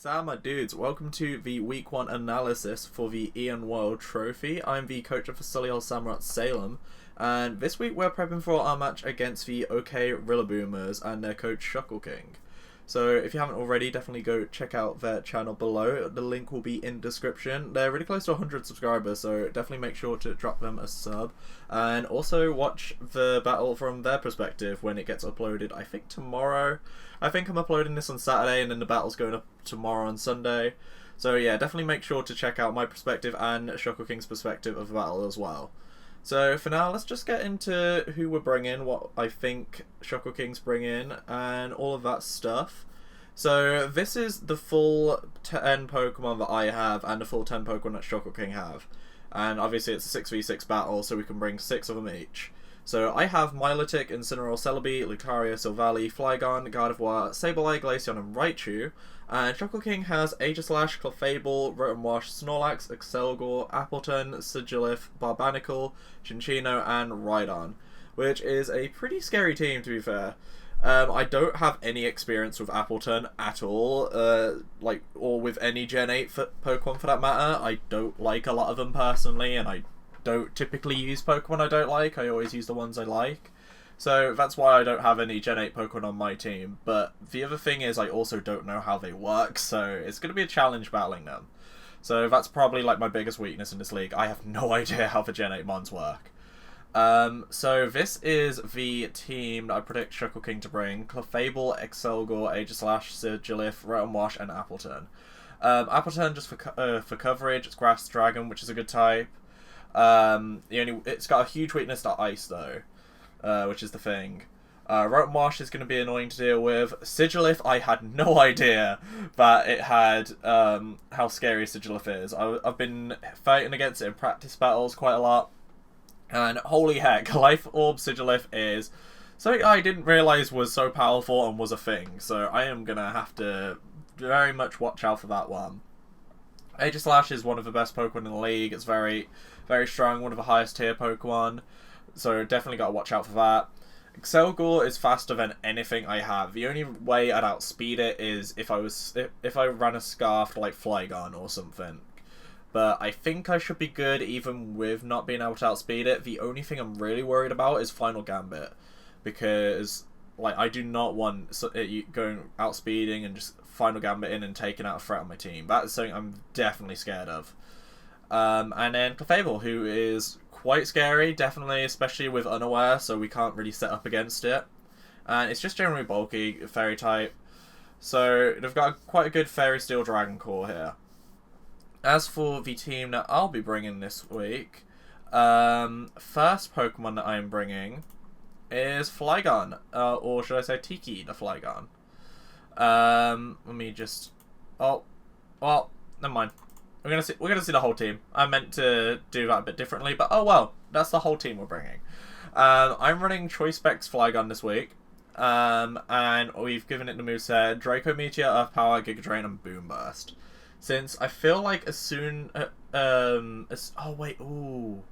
So my dudes, welcome to the Week 1 analysis for the Eon World Trophy. I'm the coach of the Solihull Samurotts Salem, and this week we're prepping for our match against the OK Rillaboomers and their coach ShuckleKing. So if you haven't already, definitely go check out their channel below. The link will be in description. They're really close to 100 subscribers, so definitely make sure to drop them a sub. And also watch the battle from their perspective when it gets uploaded, I think tomorrow. I think I'm uploading this on Saturday and then the battle's going up tomorrow on Sunday. So yeah, definitely make sure to check out my perspective and ShuckleKing's perspective of the battle as well. So for now, let's just get into who we're bringing, what I think ShuckleKing's bringing, and all of that stuff. So this is the full 10 Pokemon that I have and the full 10 Pokemon that ShuckleKing have. And obviously it's a 6v6 battle, so we can bring 6 of them each. So I have Milotic, Incineroar, Celebi, Lucario, Silvally, Flygon, Gardevoir, Sableye, Glaceon, and Raichu. And ShuckleKing has Aegislash, Clefable, Rotom-Wash, Snorlax, Excelgor, Appleton, Sigilif, Barbanacle, Chinchino, and Rhydon, which is a pretty scary team, to be fair. I don't have any experience with Appleton at all, or with any Gen 8 Pokemon for that matter. I don't like a lot of them personally, and I don't typically use Pokemon I don't like. I always use the ones I like. So that's why I don't have any Gen 8 Pokemon on my team. But the other thing is I also don't know how they work, so it's going to be a challenge battling them. So that's probably like my biggest weakness in this league. I have no idea how the Gen 8 mons work. So this is the team that I predict ShuckleKing to bring: Clefable, Excelgor, Aegislash, Sigilif, Rotom-Wash, and Appleton. Appleton just for coverage. It's Grass Dragon, which is a good type. It's got a huge weakness to Ice though, which is the thing. Rotom-Wash is going to be annoying to deal with. Sigilif, I had no idea that it had how scary Sigilif is. I've been fighting against it in practice battles quite a lot. And holy heck, Life Orb Sigilif is something I didn't realise was so powerful and was a thing. So I am going to have to very much watch out for that one. Aegislash is one of the best Pokemon in the league. It's very, very strong, one of the highest tier Pokemon. So definitely got to watch out for that. Excelgor is faster than anything I have. The only way I'd outspeed it is if I ran a Scarf like Flygon or something. But I think I should be good even with not being able to outspeed it. The only thing I'm really worried about is Final Gambit, because like I do not want it going outspeeding and just Final Gambit in and taking out a threat on my team. That is something I'm definitely scared of. And then Clefable, who is quite scary, definitely, especially with Unaware, so we can't really set up against it. And it's just generally bulky, Fairy type. So they've got quite a good Fairy Steel Dragon core here. As for the team that I'll be bringing this week, first Pokemon that I'm bringing is Flygon, or should I say Tiki the Flygon. Let me just... Oh, well, never mind. We're gonna see the whole team. I meant to do that a bit differently, but oh well, that's the whole team we're bringing. I'm running Choice Specs Flygon this week, and we've given it the moveset Draco Meteor, Earth Power, Giga Drain, and Boom Burst. Since I feel like as soon oh wait, ooh.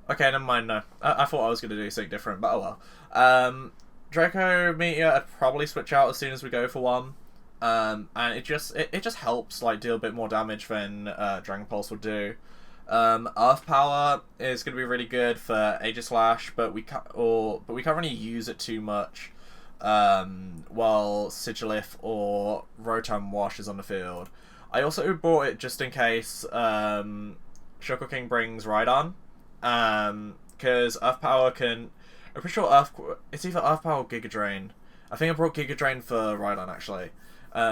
Okay, never mind, no. I thought I was going to do something different, but oh well. Draco Meteor, I'd probably switch out as soon as we go for one. And it just helps like deal a bit more damage than Dragon Pulse would do. Earth Power is going to be really good for Aegislash, but we can't really use it too much while Sigilif or Rotom-Wash is on the field. I also bought it just in case ShuckleKing brings Rhydon, because Earth Power can... I'm pretty sure it's either Earth Power or Giga Drain. I think I brought Giga Drain for Rhydon actually.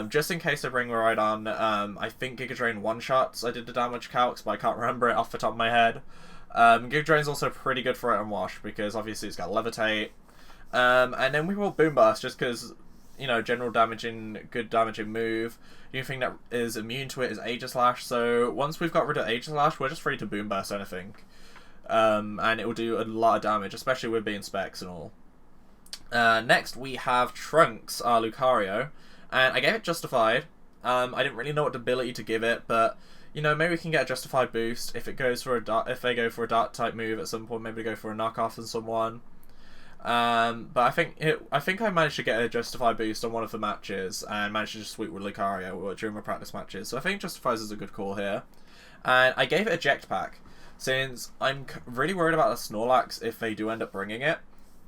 Just in case I bring Rhydon, I think Giga Drain one-shots. I did the damage calcs, but I can't remember it off the top of my head. Giga Drain's also pretty good for Rotom-Wash, because obviously it's got Levitate. And then we brought Boom Burst just because, you know, general damaging, good damaging move. The only thing that is immune to it is Aegislash, so once we've got rid of Aegislash, we're just free to Boom Burst anything. And it will do a lot of damage, especially with being specs and all. Next we have Trunks, our Lucario, and I gave it Justified. I didn't really know what ability to give it, but you know, maybe we can get a Justified boost if it goes for if they go for a Dark type move at some point. Maybe go for a knockoff on someone. But I think I managed to get a Justify boost on one of the matches and managed to just sweep with Lucario during my practice matches. So I think Justifies is a good call here. And I gave it Eject Pack, since I'm really worried about the Snorlax if they do end up bringing it.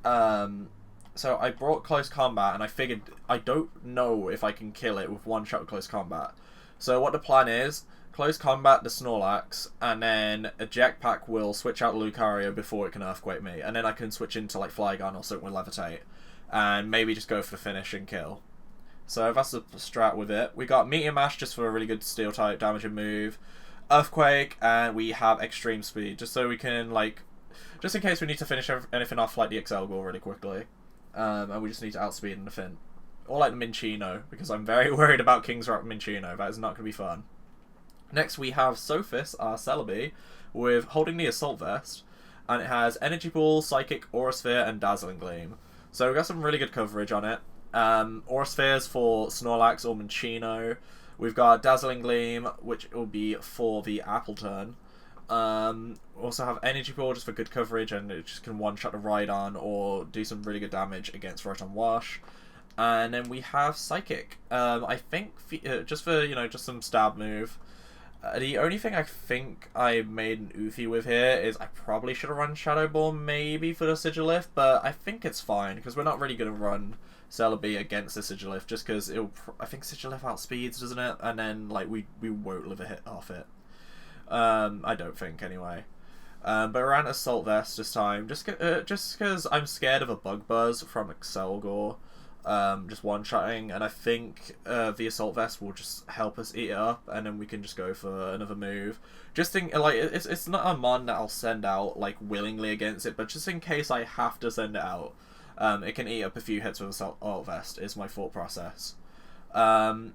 So I brought Close Combat, and I figured I don't know if I can kill it with one shot with Close Combat. So what the plan is, Close Combat the Snorlax, and then Eject Pack will switch out Lucario before it can Earthquake me, and then I can switch into like Flygon or something with Levitate, and maybe just go for the finish and kill. So that's the strat with it. We got Meteor Mash just for a really good Steel type damaging move, Earthquake, and we have Extreme Speed just so we can just in case we need to finish anything off like the Excelgor really quickly, and we just need to outspeed in the fin. Or like the Minccino, because I'm very worried about King's Rock Minccino. That is not going to be fun. Next we have Sophis, our Celebi, with holding the Assault Vest, and it has Energy Ball, Psychic, Aura Sphere, and Dazzling Gleam. So we've got some really good coverage on it. Aura Spheres for Snorlax or Minccino. We've got Dazzling Gleam, which will be for the Appleton. Also have Energy Ball just for good coverage, and it just can one-shot a Rhydon or do some really good damage against Rotom Wash. And then we have Psychic. I think just for just some stab move. The only thing I think I made an oofy with here is I probably should have run Shadow Ball maybe for the Sigilyph, but I think it's fine because we're not really going to run Celebi against the Sigilyph just because I think Sigilyph outspeeds, doesn't it? And then we won't live a hit off it. I don't think anyway. But I ran Assault Vest this time just because I'm scared of a Bug Buzz from Excelgor. Just one-shotting, and I think the Assault Vest will just help us eat it up, and then we can just go for another move. Just think, it's not a mon that I'll send out willingly against it, but just in case I have to send it out, it can eat up a few hits with Assault Vest. Is my thought process.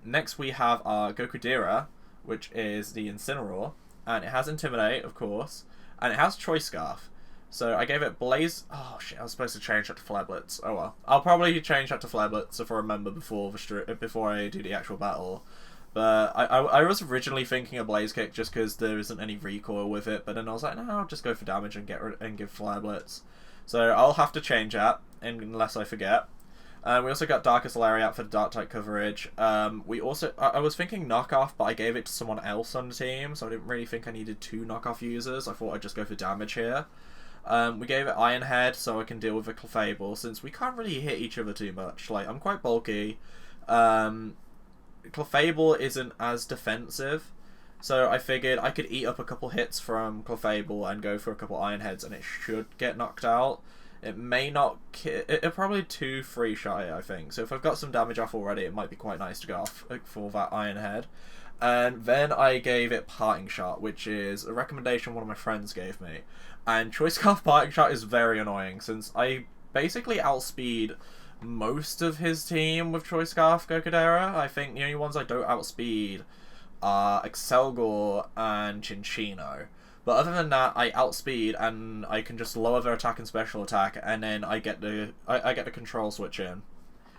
Next we have our Khedira, which is the Incineroar, and it has Intimidate, of course, and it has Choice Scarf. So I gave it Blaze... Oh shit, I was supposed to change that to Flare Blitz. Oh well. I'll probably change that to Flare Blitz if I remember before I do the actual battle. But I was originally thinking a Blaze Kick just because there isn't any recoil with it, but then I was like, no, I'll just go for damage and give Flare Blitz. So I'll have to change that, unless I forget. We also got Darkest Lariat for the Dark type coverage. We also... I was thinking Knockoff, but I gave it to someone else on the team, so I didn't really think I needed 2 Knockoff users. I thought I'd just go for damage here. We gave it Iron Head so I can deal with a Clefable, since we can't really hit each other too much. I'm quite bulky. Clefable isn't as defensive, so I figured I could eat up a couple hits from Clefable and go for a couple Iron Heads, and it should get knocked out. It may not... It'll probably 2-3 shy, I think. So if I've got some damage off already, it might be quite nice to go off for that Iron Head. And then I gave it Parting Shot, which is a recommendation one of my friends gave me. And Choice Scarf Parting Shot is very annoying, since I basically outspeed most of his team with Choice Scarf Khedira. I think the only ones I don't outspeed are Excelgor and Cinccino. But other than that, I outspeed, and I can just lower their attack and special attack, and then I get the control switch in.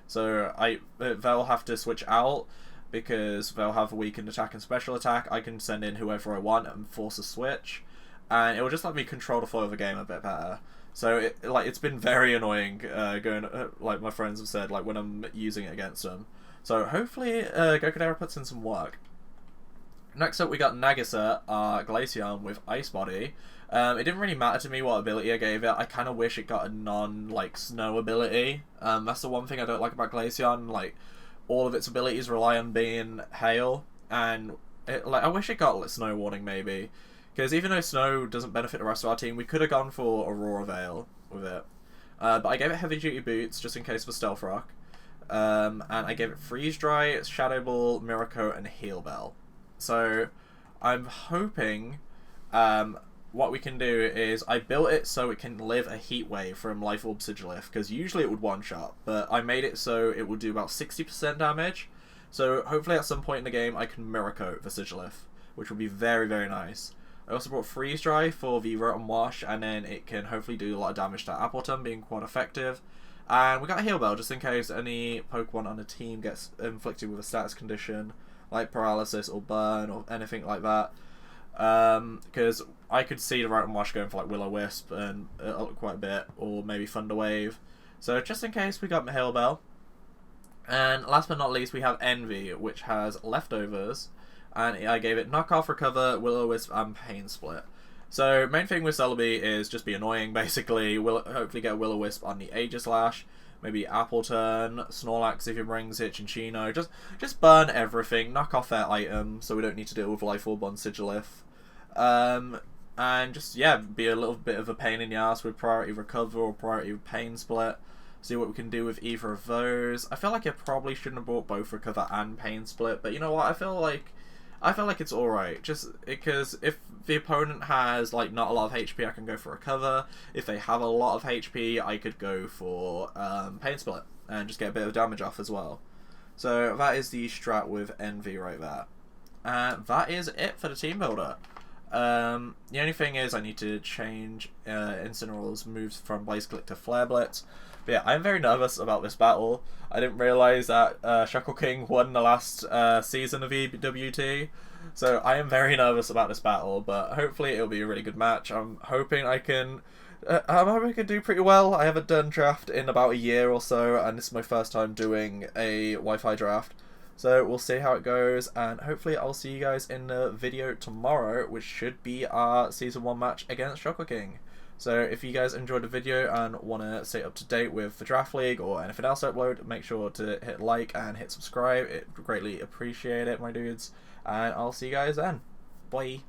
So they'll have to switch out, because they'll have a weakened attack and special attack. I can send in whoever I want and force a switch, and it will just let me control the flow of the game a bit better. So it's been very annoying going like my friends have said, when I'm using it against them. So hopefully Khedira puts in some work. Next up we got Nagisa, Glaceon with Ice Body. It didn't really matter to me what ability I gave it. I kind of wish it got a snow ability. That's the one thing I don't like about Glaceon. All of its abilities rely on being hail, and I wish it got snow warning maybe, because even though snow doesn't benefit the rest of our team, we could have gone for Aurora Veil with it. But I gave it Heavy Duty Boots just in case for Stealth Rock, and I gave it Freeze Dry, Shadow Ball, Mirror Coat, and Heal Bell. So I'm hoping what we can do is I built it so it can live a Heat Wave from Life Orb Sigilyph, because usually it would one-shot, but I made it so it will do about 60% damage. So hopefully at some point in the game I can Mirror Coat the Sigilyph, which will be very, very nice. I also brought Freeze Dry for the Rotom Wash, and then it can hopefully do a lot of damage to Appleton, being quite effective. And we got a Heal Bell just in case any Pokemon on the team gets inflicted with a status condition, like Paralysis or Burn or anything like that. because I could see the Rotom Wash going for like Will-O-Wisp and quite a bit, or maybe Thunder Wave. So just in case, we got Hail Bell. And last but not least, we have Envy, which has Leftovers, and I gave it Knock Off, Recover, Will-O-Wisp, and Pain Split. So main thing with Celebi is just be annoying, basically. We'll hopefully get Will-O-Wisp on the Aegislash, maybe Apple Turn, Snorlax if he brings it, Chinchino. Just burn everything, knock off their items, so we don't need to deal with Life Orb on Sigilif. And just, yeah, be a little bit of a pain in the ass with Priority Recover or Priority Pain Split. See what we can do with either of those. I feel like I probably shouldn't have bought both Recover and Pain Split, but you know what, I feel like it's alright, just because if the opponent has like not a lot of HP, I can go for Recover. If they have a lot of HP, I could go for Pain Split and just get a bit of damage off as well. So that is the strat with Envy right there. And that is it for the team builder. The only thing is I need to change Incineroar's moves from Blaze Click to Flare Blitz. But yeah, I'm very nervous about this battle. I didn't realise that ShuckleKing won the last season of EWT, so I am very nervous about this battle, but hopefully it'll be a really good match. I'm hoping I can do pretty well. I haven't done draft in about a year or so, and this is my first time doing a Wi-Fi draft. So we'll see how it goes, and hopefully I'll see you guys in the video tomorrow, which should be our Season 1 match against ShuckleKing. So if you guys enjoyed the video and want to stay up to date with the Draft League or anything else I upload, make sure to hit like and hit subscribe. It greatly appreciate it, my dudes. And I'll see you guys then. Bye.